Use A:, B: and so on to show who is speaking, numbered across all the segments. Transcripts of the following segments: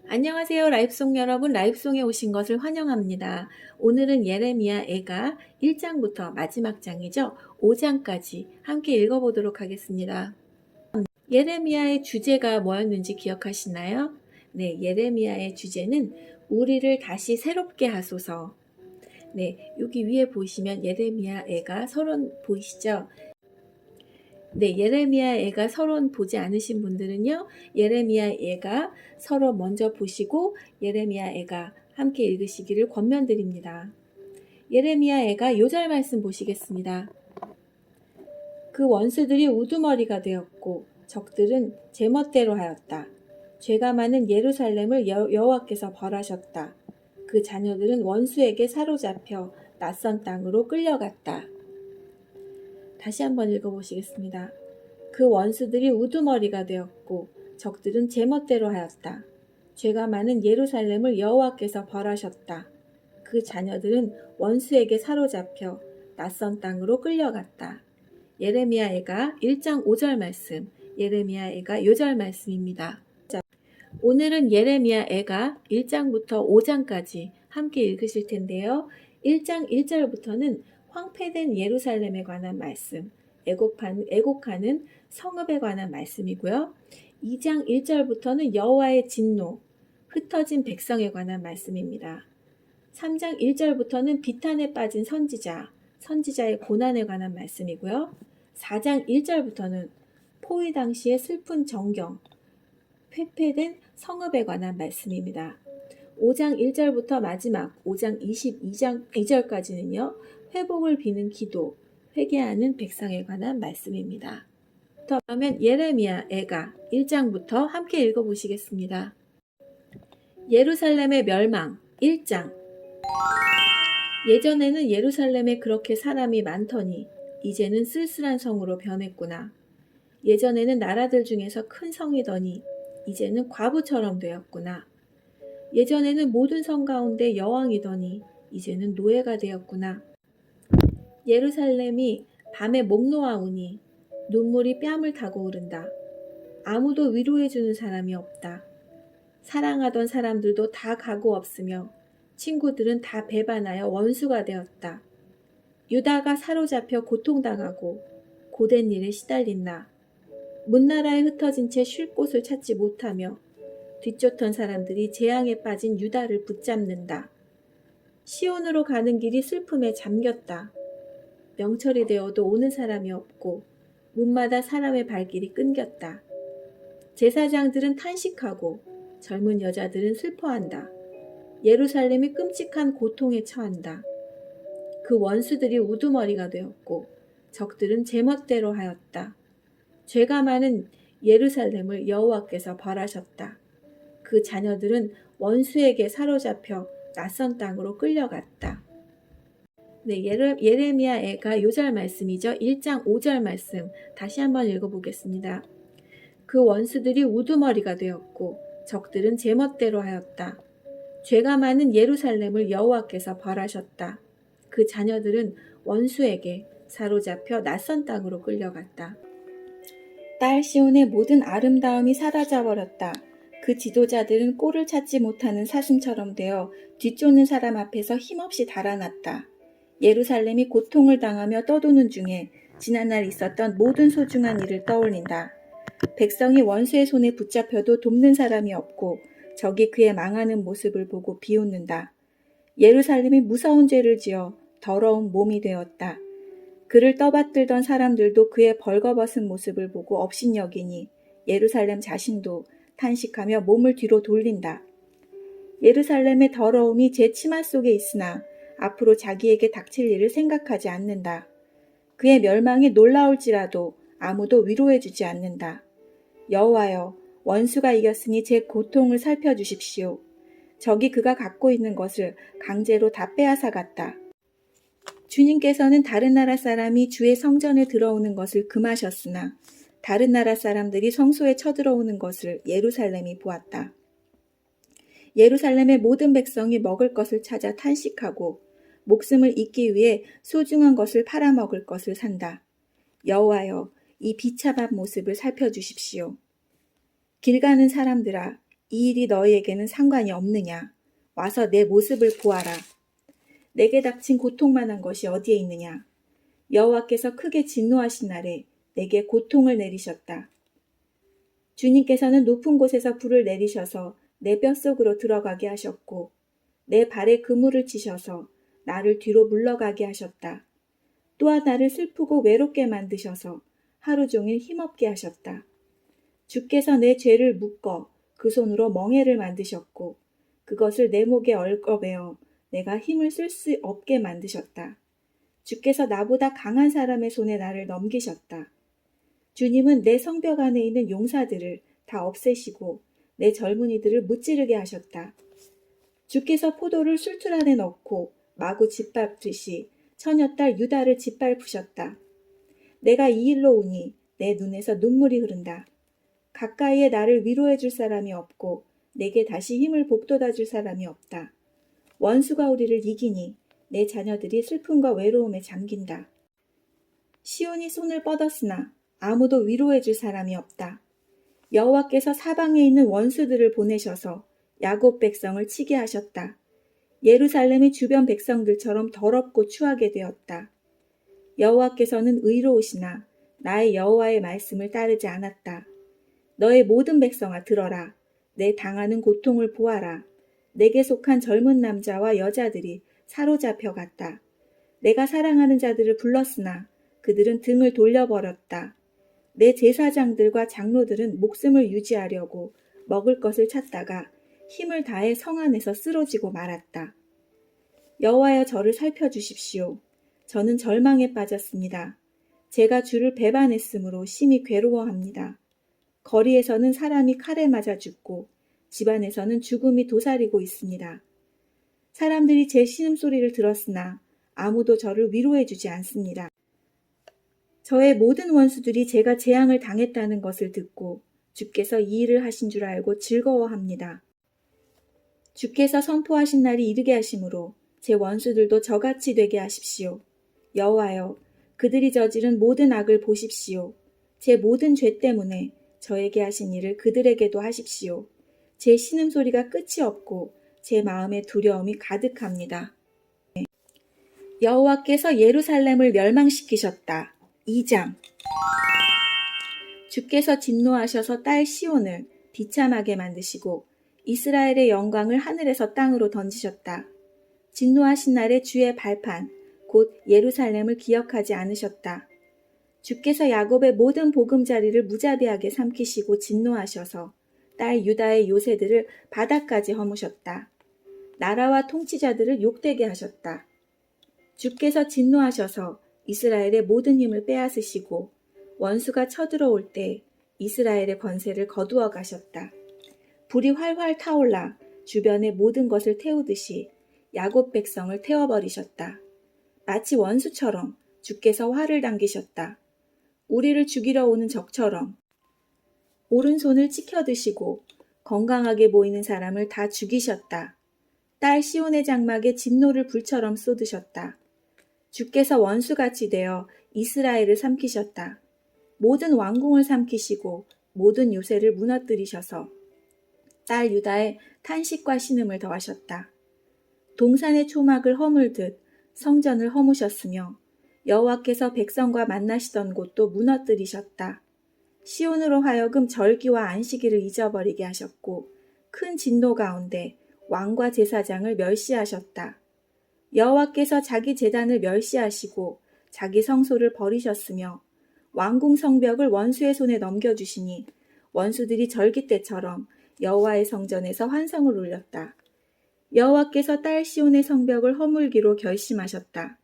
A: 안녕하세요. 라이프송 여러분, 라이프송에 오신 것을 환영합니다. 오늘은 예레미야 애가 1장부터 마지막 장이죠. 5장까지 함께 읽어보도록 하겠습니다. 예레미야의 주제가 뭐였는지 기억하시나요? 네, 예레미야의 주제는 우리를 다시 새롭게 하소서. 네, 여기 위에 보시면 예레미야 애가 서론 보이시죠? 네, 예레미야 애가 서론 보지 않으신 분들은요, 예레미야 애가 서론 먼저 보시고 예레미야 애가 함께 읽으시기를 권면드립니다. 예레미야 애가 요절 말씀 보시겠습니다. 그 원수들이 우두머리가 되었고 적들은 제멋대로 하였다. 죄가 많은 예루살렘을 여호와께서 벌하셨다. 그 자녀들은 원수에게 사로잡혀 낯선 땅으로 끌려갔다. 다시 한번 읽어보시겠습니다. 그 원수들이 우두머리가 되었고 적들은 제멋대로 하였다. 죄가 많은 예루살렘을 여호와께서 벌하셨다. 그 자녀들은 원수에게 사로잡혀 낯선 땅으로 끌려갔다. 예레미야 애가 1장 5절 말씀, 예레미야 애가 요절 말씀입니다. 오늘은 예레미야 애가 1장부터 5장까지 함께 읽으실 텐데요. 1장 1절부터는 황폐된 예루살렘에 관한 말씀, 애곡하는 성읍에 관한 말씀이고요. 2장 1절부터는 여호와의 진노, 흩어진 백성에 관한 말씀입니다. 3장 1절부터는 비탄에 빠진 선지자의 고난에 관한 말씀이고요. 4장 1절부터는 포위 당시의 슬픈 정경, 폐폐된 성읍에 관한 말씀입니다. 5장 1절부터 마지막 5장 22장 2절까지는요. 회복을 비는 기도, 회개하는 백성에 관한 말씀입니다. 그러면 예레미야 애가 1장부터 함께 읽어보시겠습니다. 예루살렘의 멸망 1장. 예전에는 예루살렘에 그렇게 사람이 많더니 이제는 쓸쓸한 성으로 변했구나. 예전에는 나라들 중에서 큰 성이더니 이제는 과부처럼 되었구나. 예전에는 모든 성 가운데 여왕이더니 이제는 노예가 되었구나. 예루살렘이 밤에 목 놓아오니 눈물이 뺨을 타고 흐른다. 아무도 위로해주는 사람이 없다. 사랑하던 사람들도 다 가고 없으며 친구들은 다 배반하여 원수가 되었다. 유다가 사로잡혀 고통당하고 고된 일에 시달린다. 문나라에 흩어진 채 쉴 곳을 찾지 못하며 뒤쫓던 사람들이 재앙에 빠진 유다를 붙잡는다. 시온으로 가는 길이 슬픔에 잠겼다. 명철이 되어도 오는 사람이 없고 문마다 사람의 발길이 끊겼다. 제사장들은 탄식하고 젊은 여자들은 슬퍼한다. 예루살렘이 끔찍한 고통에 처한다. 그 원수들이 우두머리가 되었고 적들은 제멋대로 하였다. 죄가 많은 예루살렘을 여호와께서 벌하셨다. 그 자녀들은 원수에게 사로잡혀 낯선 땅으로 끌려갔다. 네, 예레미야 애가 요절 말씀이죠. 1장 5절 말씀 다시 한번 읽어보겠습니다. 그 원수들이 우두머리가 되었고 적들은 제멋대로 하였다. 죄가 많은 예루살렘을 여호와께서 벌하셨다. 그 자녀들은 원수에게 사로잡혀 낯선 땅으로 끌려갔다. 딸 시온의 모든 아름다움이 사라져버렸다. 그 지도자들은 꼴을 찾지 못하는 사슴처럼 되어 뒤쫓는 사람 앞에서 힘없이 달아났다. 예루살렘이 고통을 당하며 떠도는 중에 지난날 있었던 모든 소중한 일을 떠올린다. 백성이 원수의 손에 붙잡혀도 돕는 사람이 없고 적이 그의 망하는 모습을 보고 비웃는다. 예루살렘이 무서운 죄를 지어 더러운 몸이 되었다. 그를 떠받들던 사람들도 그의 벌거벗은 모습을 보고 업신여기니 예루살렘 자신도 탄식하며 몸을 뒤로 돌린다. 예루살렘의 더러움이 제 치마 속에 있으나 앞으로 자기에게 닥칠 일을 생각하지 않는다. 그의 멸망이 놀라울지라도 아무도 위로해주지 않는다. 여호와여, 원수가 이겼으니 제 고통을 살펴주십시오. 적이 그가 갖고 있는 것을 강제로 다 빼앗아갔다. 주님께서는 다른 나라 사람이 주의 성전에 들어오는 것을 금하셨으나 다른 나라 사람들이 성소에 쳐들어오는 것을 예루살렘이 보았다. 예루살렘의 모든 백성이 먹을 것을 찾아 탄식하고 목숨을 잇기 위해 소중한 것을 팔아먹을 것을 산다. 여호와여, 이 비참한 모습을 살펴주십시오. 길 가는 사람들아, 이 일이 너희에게는 상관이 없느냐? 와서 내 모습을 보아라. 내게 닥친 고통만한 것이 어디에 있느냐? 여호와께서 크게 진노하신 날에 내게 고통을 내리셨다. 주님께서는 높은 곳에서 불을 내리셔서 내 뼛속으로 들어가게 하셨고 내 발에 그물을 치셔서 나를 뒤로 물러가게 하셨다. 또한 나를 슬프고 외롭게 만드셔서 하루 종일 힘없게 하셨다. 주께서 내 죄를 묶어 그 손으로 멍에를 만드셨고 그것을 내 목에 얽어매어 내가 힘을 쓸 수 없게 만드셨다. 주께서 나보다 강한 사람의 손에 나를 넘기셨다. 주님은 내 성벽 안에 있는 용사들을 다 없애시고 내 젊은이들을 무찌르게 하셨다. 주께서 포도를 술틀 안에 넣고 마구 짓밟듯이 처녀딸 유다를 짓밟으셨다. 내가 이 일로 오니 내 눈에서 눈물이 흐른다. 가까이에 나를 위로해 줄 사람이 없고 내게 다시 힘을 북돋아 줄 사람이 없다. 원수가 우리를 이기니 내 자녀들이 슬픔과 외로움에 잠긴다. 시온이 손을 뻗었으나 아무도 위로해 줄 사람이 없다. 여호와께서 사방에 있는 원수들을 보내셔서 야곱 백성을 치게 하셨다. 예루살렘의 주변 백성들처럼 더럽고 추하게 되었다. 여호와께서는 의로우시나 나의 여호와의 말씀을 따르지 않았다. 너의 모든 백성아 들어라. 내 당하는 고통을 보아라. 내게 속한 젊은 남자와 여자들이 사로잡혀 갔다. 내가 사랑하는 자들을 불렀으나 그들은 등을 돌려버렸다. 내 제사장들과 장로들은 목숨을 유지하려고 먹을 것을 찾다가 힘을 다해 성 안에서 쓰러지고 말았다. 여호와여 저를 살펴주십시오. 저는 절망에 빠졌습니다. 제가 주를 배반했으므로 심히 괴로워합니다. 거리에서는 사람이 칼에 맞아 죽고 집안에서는 죽음이 도사리고 있습니다. 사람들이 제 신음소리를 들었으나 아무도 저를 위로해 주지 않습니다. 저의 모든 원수들이 제가 재앙을 당했다는 것을 듣고 주께서 이 일을 하신 줄 알고 즐거워합니다. 주께서 선포하신 날이 이르게 하심으로 제 원수들도 저같이 되게 하십시오. 여호와여, 그들이 저지른 모든 악을 보십시오. 제 모든 죄 때문에 저에게 하신 일을 그들에게도 하십시오. 제 신음소리가 끝이 없고 제 마음에 두려움이 가득합니다. 여호와께서 예루살렘을 멸망시키셨다. 2장. 주께서 진노하셔서 딸 시온을 비참하게 만드시고 이스라엘의 영광을 하늘에서 땅으로 던지셨다. 진노하신 날에 주의 발판, 곧 예루살렘을 기억하지 않으셨다. 주께서 야곱의 모든 보금자리를 무자비하게 삼키시고 진노하셔서 딸 유다의 요새들을 바닥까지 허무셨다. 나라와 통치자들을 욕되게 하셨다. 주께서 진노하셔서 이스라엘의 모든 힘을 빼앗으시고 원수가 쳐들어올 때 이스라엘의 권세를 거두어 가셨다. 불이 활활 타올라 주변의 모든 것을 태우듯이 야곱 백성을 태워버리셨다. 마치 원수처럼 주께서 활을 당기셨다. 우리를 죽이러 오는 적처럼 오른손을 치켜드시고 건강하게 보이는 사람을 다 죽이셨다. 딸 시온의 장막에 진노를 불처럼 쏟으셨다. 주께서 원수같이 되어 이스라엘을 삼키셨다. 모든 왕궁을 삼키시고 모든 요새를 무너뜨리셔서 딸 유다에 탄식과 신음을 더하셨다. 동산의 초막을 허물듯 성전을 허무셨으며 여호와께서 백성과 만나시던 곳도 무너뜨리셨다. 시온으로 하여금 절기와 안식일을 잊어버리게 하셨고 큰 진노 가운데 왕과 제사장을 멸시하셨다. 여호와께서 자기 제단을 멸시하시고 자기 성소를 버리셨으며 왕궁 성벽을 원수의 손에 넘겨주시니 원수들이 절기 때처럼 여호와의 성전에서 환성을 울렸다. 여호와께서 딸 시온의 성벽을 허물기로 결심하셨다.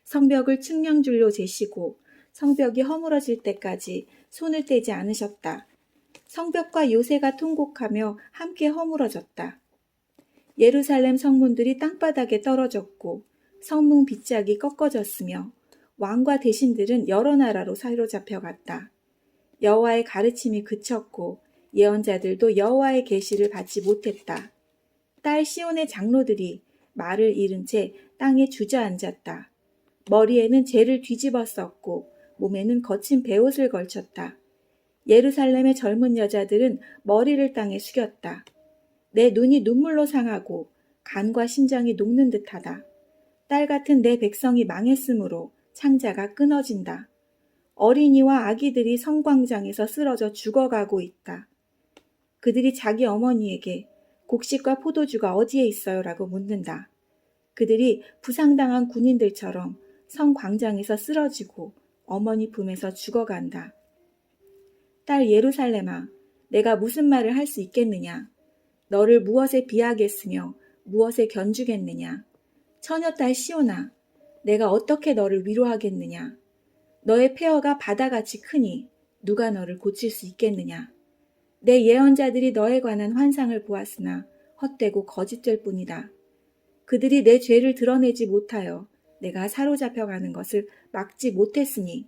A: 성벽을 측량줄로 재시고 성벽이 허물어질 때까지 손을 떼지 않으셨다. 성벽과 요새가 통곡하며 함께 허물어졌다. 예루살렘 성문들이 땅바닥에 떨어졌고 성문 빗짝이 꺾어졌으며 왕과 대신들은 여러 나라로 사로잡혀 갔다. 여호와의 가르침이 그쳤고 예언자들도 여호와의 계시를 받지 못했다. 딸 시온의 장로들이 말을 잃은 채 땅에 주저앉았다. 머리에는 재를 뒤집어 썼고 몸에는 거친 베옷을 걸쳤다. 예루살렘의 젊은 여자들은 머리를 땅에 숙였다. 내 눈이 눈물로 상하고 간과 심장이 녹는 듯하다. 딸 같은 내 백성이 망했으므로 창자가 끊어진다. 어린이와 아기들이 성광장에서 쓰러져 죽어가고 있다. 그들이 자기 어머니에게 곡식과 포도주가 어디에 있어요? 라고 묻는다. 그들이 부상당한 군인들처럼 성광장에서 쓰러지고 어머니 품에서 죽어간다. 딸 예루살렘아, 내가 무슨 말을 할 수 있겠느냐? 너를 무엇에 비하겠으며 무엇에 견주겠느냐? 처녀딸 시온아, 내가 어떻게 너를 위로하겠느냐? 너의 폐허가 바다같이 크니 누가 너를 고칠 수 있겠느냐? 내 예언자들이 너에 관한 환상을 보았으나 헛되고 거짓될 뿐이다. 그들이 내 죄를 드러내지 못하여 내가 사로잡혀가는 것을 막지 못했으니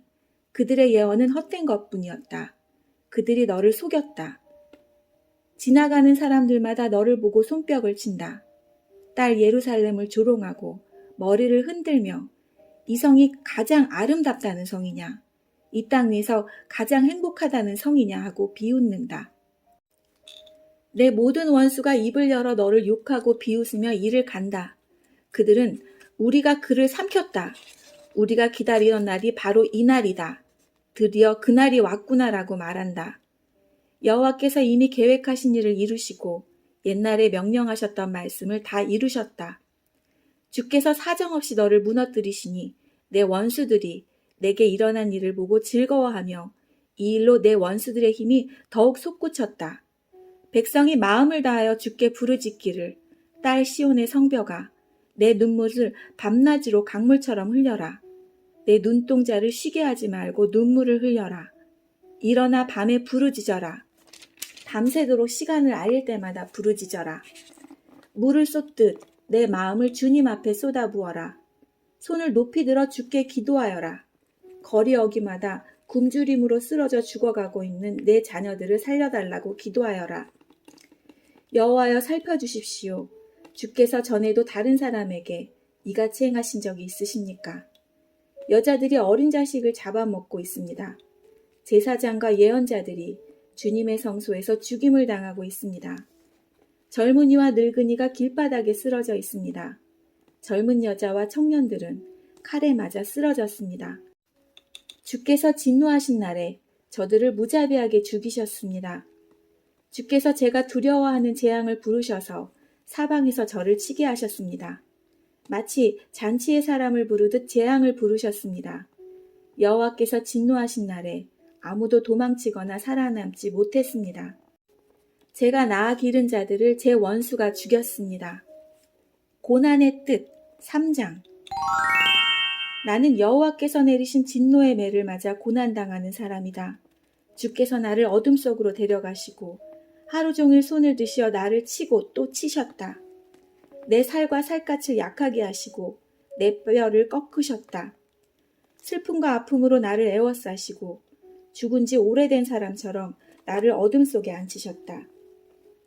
A: 그들의 예언은 헛된 것뿐이었다. 그들이 너를 속였다. 지나가는 사람들마다 너를 보고 손뼉을 친다. 딸 예루살렘을 조롱하고 머리를 흔들며 이 성이 가장 아름답다는 성이냐, 이 땅 위에서 가장 행복하다는 성이냐 하고 비웃는다. 내 모든 원수가 입을 열어 너를 욕하고 비웃으며 이를 간다. 그들은 우리가 그를 삼켰다. 우리가 기다리던 날이 바로 이 날이다. 드디어 그날이 왔구나라고 말한다. 여호와께서 이미 계획하신 일을 이루시고 옛날에 명령하셨던 말씀을 다 이루셨다. 주께서 사정없이 너를 무너뜨리시니 내 원수들이 내게 일어난 일을 보고 즐거워하며 이 일로 내 원수들의 힘이 더욱 솟구쳤다. 백성이 마음을 다하여 주께 부르짖기를 딸 시온의 성벽아 내 눈물을 밤낮으로 강물처럼 흘려라. 내 눈동자를 쉬게 하지 말고 눈물을 흘려라. 일어나 밤에 부르짖어라. 밤새도록 시간을 알릴 때마다 부르짖어라. 물을 쏟듯 내 마음을 주님 앞에 쏟아부어라. 손을 높이 들어 주께 기도하여라. 거리 어귀마다 굶주림으로 쓰러져 죽어가고 있는 내 자녀들을 살려달라고 기도하여라. 여호와여 살펴주십시오. 주께서 전에도 다른 사람에게 이같이 행하신 적이 있으십니까? 여자들이 어린 자식을 잡아먹고 있습니다. 제사장과 예언자들이 주님의 성소에서 죽임을 당하고 있습니다. 젊은이와 늙은이가 길바닥에 쓰러져 있습니다. 젊은 여자와 청년들은 칼에 맞아 쓰러졌습니다. 주께서 진노하신 날에 저들을 무자비하게 죽이셨습니다. 주께서 제가 두려워하는 재앙을 부르셔서 사방에서 저를 치게 하셨습니다. 마치 잔치의 사람을 부르듯 재앙을 부르셨습니다. 여호와께서 진노하신 날에 아무도 도망치거나 살아남지 못했습니다. 제가 낳아 기른 자들을 제 원수가 죽였습니다. 고난의 뜻 3장. 나는 여호와께서 내리신 진노의 매를 맞아 고난당하는 사람이다. 주께서 나를 어둠 속으로 데려가시고 하루 종일 손을 드시어 나를 치고 또 치셨다. 내 살과 살갗을 약하게 하시고 내 뼈를 꺾으셨다. 슬픔과 아픔으로 나를 애워싸시고 죽은 지 오래된 사람처럼 나를 어둠 속에 앉히셨다.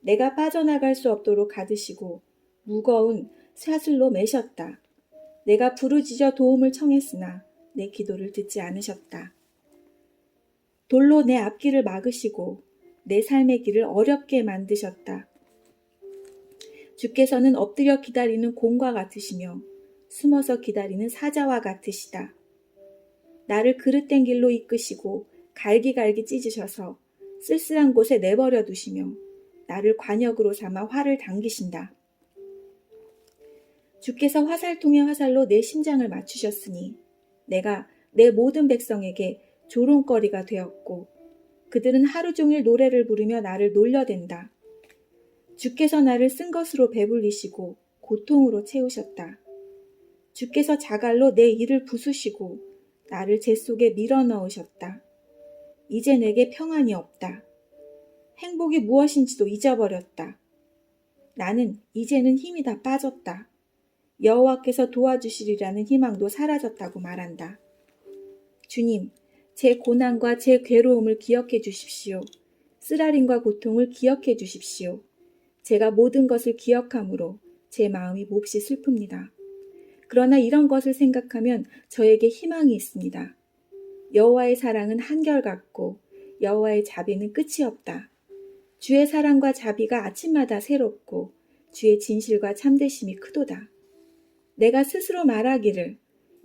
A: 내가 빠져나갈 수 없도록 가두시고 무거운 사슬로 매셨다. 내가 부르짖어 도움을 청했으나 내 기도를 듣지 않으셨다. 돌로 내 앞길을 막으시고 내 삶의 길을 어렵게 만드셨다. 주께서는 엎드려 기다리는 곰과 같으시며 숨어서 기다리는 사자와 같으시다. 나를 그릇된 길로 이끄시고 갈기갈기 찢으셔서 쓸쓸한 곳에 내버려 두시며 나를 관역으로 삼아 활을 당기신다. 주께서 화살통의 화살로 내 심장을 맞추셨으니 내가 내 모든 백성에게 조롱거리가 되었고 그들은 하루 종일 노래를 부르며 나를 놀려댄다. 주께서 나를 쓴 것으로 배불리시고 고통으로 채우셨다. 주께서 자갈로 내 이를 부수시고 나를 재 속에 밀어넣으셨다. 이제 내게 평안이 없다. 행복이 무엇인지도 잊어버렸다. 나는 이제는 힘이 다 빠졌다. 여호와께서 도와주시리라는 희망도 사라졌다고 말한다. 주님, 제 고난과 제 괴로움을 기억해 주십시오. 쓰라림과 고통을 기억해 주십시오. 제가 모든 것을 기억함으로 제 마음이 몹시 슬픕니다. 그러나 이런 것을 생각하면 저에게 희망이 있습니다. 여호와의 사랑은 한결같고 여호와의 자비는 끝이 없다. 주의 사랑과 자비가 아침마다 새롭고 주의 진실과 참되심이 크도다. 내가 스스로 말하기를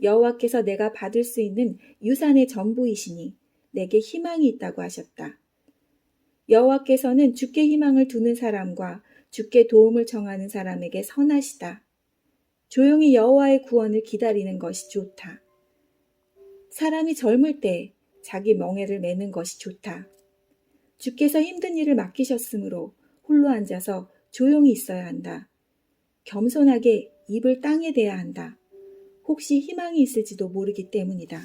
A: 여호와께서 내가 받을 수 있는 유산의 전부이시니 내게 희망이 있다고 하셨다. 여호와께서는 주께 희망을 두는 사람과 주께 도움을 청하는 사람에게 선하시다. 조용히 여호와의 구원을 기다리는 것이 좋다. 사람이 젊을 때 자기 멍에를 매는 것이 좋다. 주께서 힘든 일을 맡기셨으므로 홀로 앉아서 조용히 있어야 한다. 겸손하게 입을 땅에 대야 한다. 혹시 희망이 있을지도 모르기 때문이다.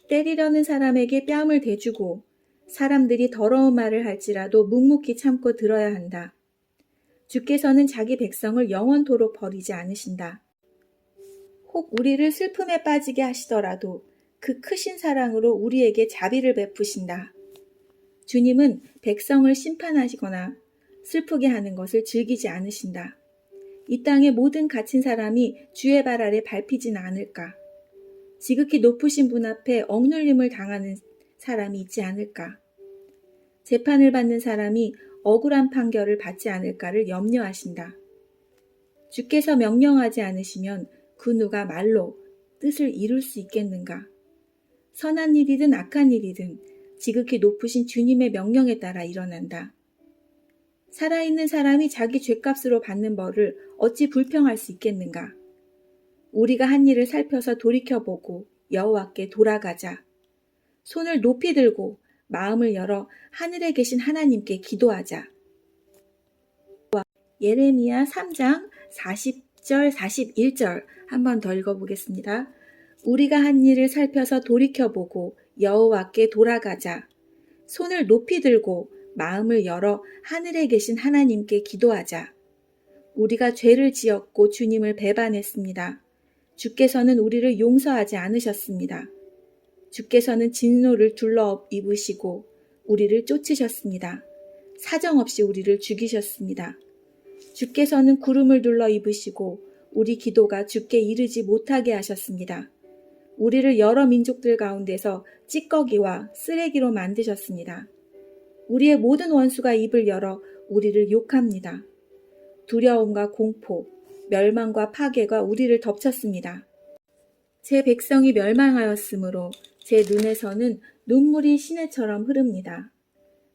A: 때리려는 사람에게 뺨을 대주고 사람들이 더러운 말을 할지라도 묵묵히 참고 들어야 한다. 주께서는 자기 백성을 영원토록 버리지 않으신다. 혹 우리를 슬픔에 빠지게 하시더라도 그 크신 사랑으로 우리에게 자비를 베푸신다. 주님은 백성을 심판하시거나 슬프게 하는 것을 즐기지 않으신다. 이 땅의 모든 갇힌 사람이 주의 발 아래 밟히진 않을까? 지극히 높으신 분 앞에 억눌림을 당하는 사람이 있지 않을까? 재판을 받는 사람이 억울한 판결을 받지 않을까를 염려하신다. 주께서 명령하지 않으시면 그 누가 말로 뜻을 이룰 수 있겠는가? 선한 일이든 악한 일이든 지극히 높으신 주님의 명령에 따라 일어난다. 살아있는 사람이 자기 죗값으로 받는 벌을 어찌 불평할 수 있겠는가? 우리가 한 일을 살펴서 돌이켜보고 여호와께 돌아가자. 손을 높이 들고 마음을 열어 하늘에 계신 하나님께 기도하자. 예레미야 3장 40절 41절 한 번 더 읽어보겠습니다. 우리가 한 일을 살펴서 돌이켜보고 여호와께 돌아가자. 손을 높이 들고 마음을 열어 하늘에 계신 하나님께 기도하자. 우리가 죄를 지었고 주님을 배반했습니다. 주께서는 우리를 용서하지 않으셨습니다. 주께서는 진노를 둘러 입으시고 우리를 쫓으셨습니다. 사정없이 우리를 죽이셨습니다. 주께서는 구름을 둘러 입으시고 우리 기도가 주께 이르지 못하게 하셨습니다. 우리를 여러 민족들 가운데서 찌꺼기와 쓰레기로 만드셨습니다. 우리의 모든 원수가 입을 열어 우리를 욕합니다. 두려움과 공포, 멸망과 파괴가 우리를 덮쳤습니다. 제 백성이 멸망하였으므로 제 눈에서는 눈물이 시내처럼 흐릅니다.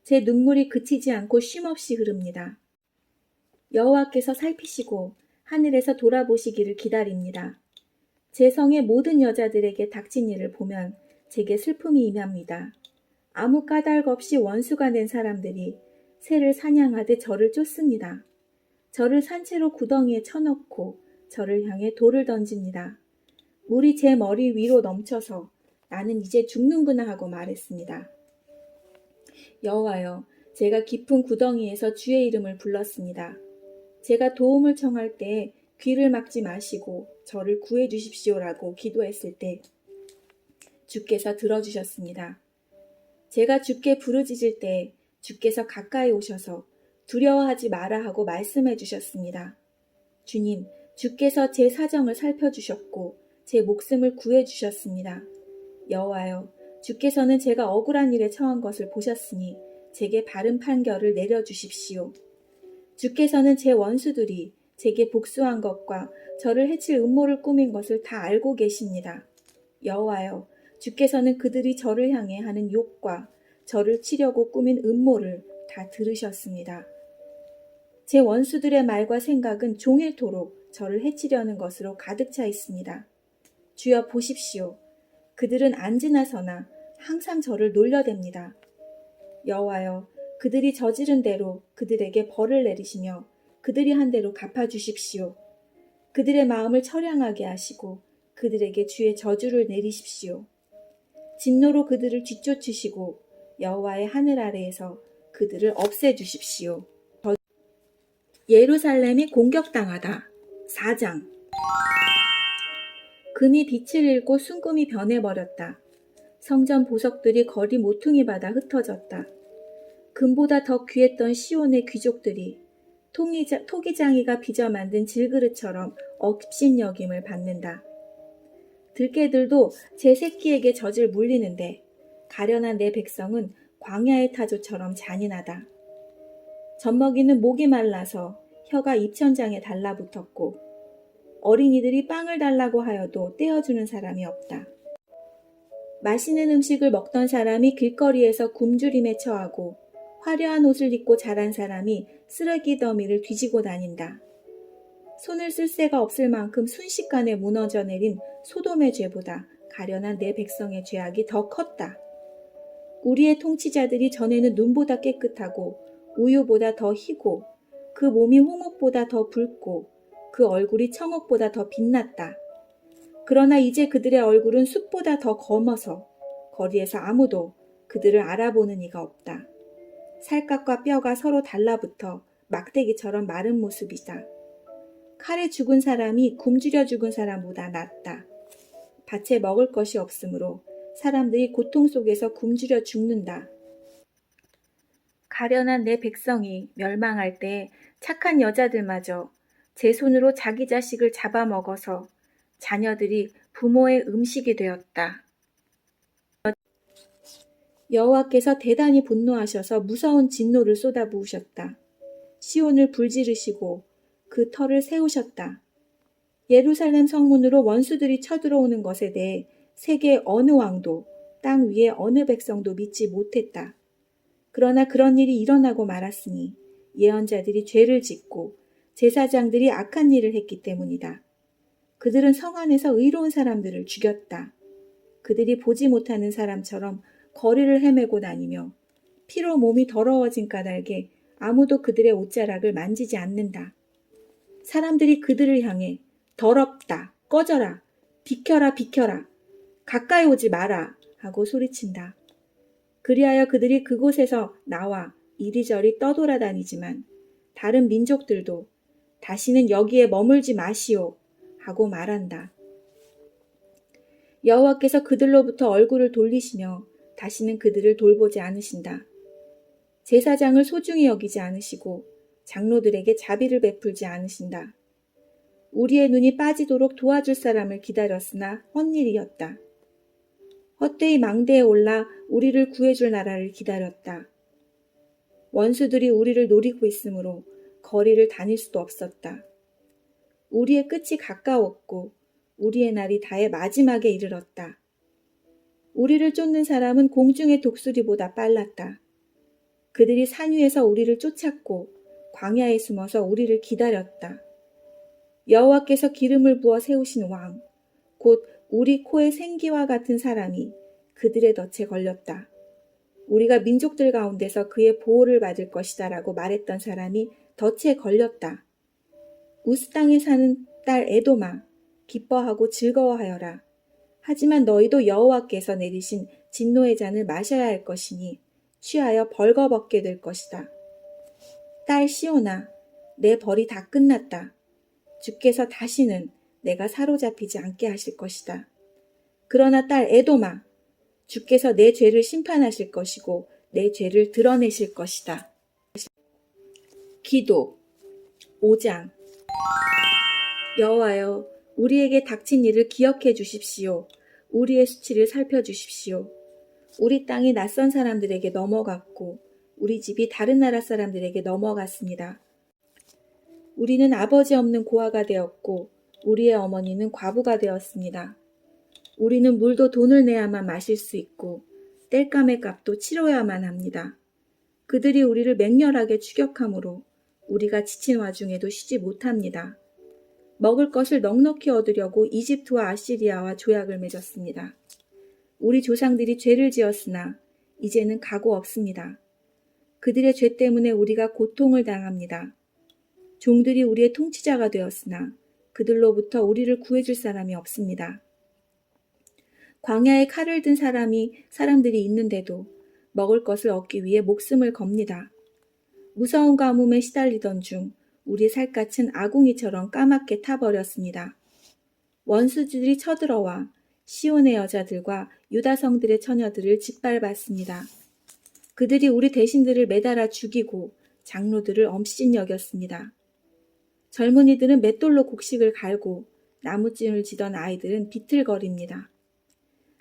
A: 제 눈물이 그치지 않고 쉼없이 흐릅니다. 여호와께서 살피시고 하늘에서 돌아보시기를 기다립니다. 제 성의 모든 여자들에게 닥친 일을 보면 제게 슬픔이 임합니다. 아무 까닭 없이 원수가 된 사람들이 새를 사냥하듯 저를 쫓습니다. 저를 산채로 구덩이에 쳐넣고 저를 향해 돌을 던집니다. 물이 제 머리 위로 넘쳐서 나는 이제 죽는구나 하고 말했습니다. 여호와여, 제가 깊은 구덩이에서 주의 이름을 불렀습니다. 제가 도움을 청할 때 귀를 막지 마시고 저를 구해 주십시오라고 기도했을 때 주께서 들어주셨습니다. 제가 주께 부르짖을 때 주께서 가까이 오셔서 두려워하지 마라 하고 말씀해 주셨습니다. 주님, 주께서 제 사정을 살펴주셨고 제 목숨을 구해 주셨습니다. 여호와여, 주께서는 제가 억울한 일에 처한 것을 보셨으니 제게 바른 판결을 내려주십시오. 주께서는 제 원수들이 제게 복수한 것과 저를 해칠 음모를 꾸민 것을 다 알고 계십니다. 여호와여, 주께서는 그들이 저를 향해 하는 욕과 저를 치려고 꾸민 음모를 다 들으셨습니다. 제 원수들의 말과 생각은 종일토록 저를 해치려는 것으로 가득 차 있습니다. 주여 보십시오. 그들은 앉으나 서나 항상 저를 놀려댑니다. 여호와여, 그들이 저지른 대로 그들에게 벌을 내리시며 그들이 한 대로 갚아주십시오. 그들의 마음을 처량하게 하시고 그들에게 주의 저주를 내리십시오. 진노로 그들을 뒤쫓으시고 여호와의 하늘 아래에서 그들을 없애주십시오. 예루살렘이 공격당하다. 4장. 금이 빛을 잃고 순금이 변해버렸다. 성전 보석들이 거리 모퉁이 받아 흩어졌다. 금보다 더 귀했던 시온의 귀족들이 토기장이가 빚어 만든 질그릇처럼 업신여김을 받는다. 들깨들도 제 새끼에게 젖을 물리는데 가련한 내 백성은 광야의 타조처럼 잔인하다. 젖먹이는 목이 말라서 혀가 입천장에 달라붙었고 어린이들이 빵을 달라고 하여도 떼어주는 사람이 없다. 맛있는 음식을 먹던 사람이 길거리에서 굶주림에 처하고 화려한 옷을 입고 자란 사람이 쓰레기 더미를 뒤지고 다닌다. 손을 쓸 새가 없을 만큼 순식간에 무너져 내린 소돔의 죄보다 가련한 내 백성의 죄악이 더 컸다. 우리의 통치자들이 전에는 눈보다 깨끗하고 우유보다 더 희고 그 몸이 홍옥보다 더 붉고 그 얼굴이 청옥보다 더 빛났다. 그러나 이제 그들의 얼굴은 숲보다 더 검어서 거리에서 아무도 그들을 알아보는 이가 없다. 살갗과 뼈가 서로 달라붙어 막대기처럼 마른 모습이다. 칼에 죽은 사람이 굶주려 죽은 사람보다 낫다. 밭에 먹을 것이 없으므로 사람들이 고통 속에서 굶주려 죽는다. 가련한 내 백성이 멸망할 때 착한 여자들마저 제 손으로 자기 자식을 잡아먹어서 자녀들이 부모의 음식이 되었다. 여호와께서 대단히 분노하셔서 무서운 진노를 쏟아부으셨다. 시온을 불지르시고 그 터를 세우셨다. 예루살렘 성문으로 원수들이 쳐들어오는 것에 대해 세계 어느 왕도 땅 위에 어느 백성도 믿지 못했다. 그러나 그런 일이 일어나고 말았으니 예언자들이 죄를 짓고 제사장들이 악한 일을 했기 때문이다. 그들은 성 안에서 의로운 사람들을 죽였다. 그들이 보지 못하는 사람처럼 거리를 헤매고 다니며 피로 몸이 더러워진 까닭에 아무도 그들의 옷자락을 만지지 않는다. 사람들이 그들을 향해 더럽다, 꺼져라, 비켜라, 비켜라, 가까이 오지 마라 하고 소리친다. 그리하여 그들이 그곳에서 나와 이리저리 떠돌아다니지만 다른 민족들도 다시는 여기에 머물지 마시오 하고 말한다. 여호와께서 그들로부터 얼굴을 돌리시며 다시는 그들을 돌보지 않으신다. 제사장을 소중히 여기지 않으시고 장로들에게 자비를 베풀지 않으신다. 우리의 눈이 빠지도록 도와줄 사람을 기다렸으나 헛일이었다. 헛되이 망대에 올라 우리를 구해줄 나라를 기다렸다. 원수들이 우리를 노리고 있으므로 거리를 다닐 수도 없었다. 우리의 끝이 가까웠고 우리의 날이 다의 마지막에 이르렀다. 우리를 쫓는 사람은 공중의 독수리보다 빨랐다. 그들이 산 위에서 우리를 쫓았고 광야에 숨어서 우리를 기다렸다. 여호와께서 기름을 부어 세우신 왕, 곧 우리 코에 생기와 같은 사람이 그들의 덫에 걸렸다. 우리가 민족들 가운데서 그의 보호를 받을 것이다라고 말했던 사람이 덫에 걸렸다. 우스 땅에 사는 딸 에도마, 기뻐하고 즐거워하여라. 하지만 너희도 여호와께서 내리신 진노의 잔을 마셔야 할 것이니 취하여 벌거벗게 될 것이다. 딸 시온아, 내 벌이 다 끝났다. 주께서 다시는 내가 사로잡히지 않게 하실 것이다. 그러나 딸 에도마, 주께서 내 죄를 심판하실 것이고 내 죄를 드러내실 것이다. 기도 5장. 여호와여, 우리에게 닥친 일을 기억해 주십시오. 우리의 수치를 살펴주십시오. 우리 땅이 낯선 사람들에게 넘어갔고 우리 집이 다른 나라 사람들에게 넘어갔습니다. 우리는 아버지 없는 고아가 되었고 우리의 어머니는 과부가 되었습니다. 우리는 물도 돈을 내야만 마실 수 있고 땔감의 값도 치러야만 합니다. 그들이 우리를 맹렬하게 추격하므로 우리가 지친 와중에도 쉬지 못합니다. 먹을 것을 넉넉히 얻으려고 이집트와 아시리아와 조약을 맺었습니다. 우리 조상들이 죄를 지었으나 이제는 각오 없습니다. 그들의 죄 때문에 우리가 고통을 당합니다. 종들이 우리의 통치자가 되었으나 그들로부터 우리를 구해줄 사람이 없습니다. 광야에 칼을 든 사람들이 있는데도 먹을 것을 얻기 위해 목숨을 겁니다. 무서운 가뭄에 시달리던 중 우리 살갗은 아궁이처럼 까맣게 타버렸습니다. 원수들이 쳐들어와 시온의 여자들과 유다 성들의 처녀들을 짓밟았습니다. 그들이 우리 대신들을 매달아 죽이고 장로들을 엄신 여겼습니다. 젊은이들은 맷돌로 곡식을 갈고 나무찜을 지던 아이들은 비틀거립니다.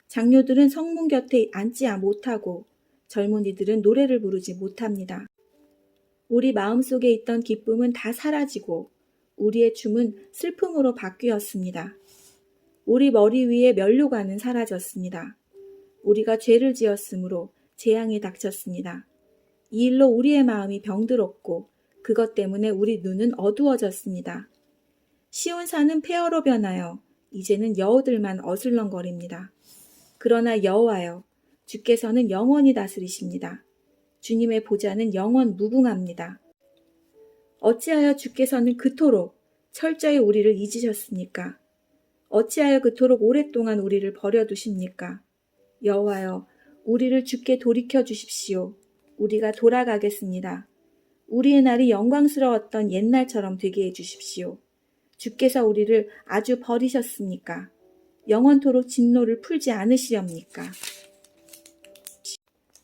A: 장로들은 성문 곁에 앉지 못하고 젊은이들은 노래를 부르지 못합니다. 우리 마음속에 있던 기쁨은 다 사라지고 우리의 춤은 슬픔으로 바뀌었습니다. 우리 머리 위에 면류관은 사라졌습니다. 우리가 죄를 지었으므로 재앙이 닥쳤습니다. 이 일로 우리의 마음이 병들었고 그것 때문에 우리 눈은 어두워졌습니다. 시온산은 폐허로 변하여 이제는 여우들만 어슬렁거립니다. 그러나 여호와여, 주께서는 영원히 다스리십니다. 주님의 보좌는 영원 무궁합니다. 어찌하여 주께서는 그토록 철저히 우리를 잊으셨습니까? 어찌하여 그토록 오랫동안 우리를 버려두십니까? 여호와여, 우리를 주께 돌이켜 주십시오. 우리가 돌아가겠습니다. 우리의 날이 영광스러웠던 옛날처럼 되게 해주십시오. 주께서 우리를 아주 버리셨습니까? 영원토록 진노를 풀지 않으시렵니까?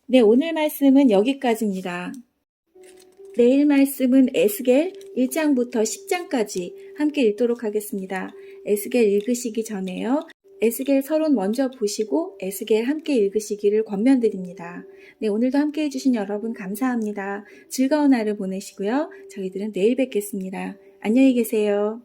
A: 네, 오늘 말씀은 여기까지입니다. 내일 말씀은 에스겔 1장부터 10장까지 함께 읽도록 하겠습니다. 에스겔 읽으시기 전에요. 에스겔 서론 먼저 보시고 에스겔 함께 읽으시기를 권면드립니다. 네, 오늘도 함께 해주신 여러분 감사합니다. 즐거운 하루 보내시고요. 저희들은 내일 뵙겠습니다. 안녕히 계세요.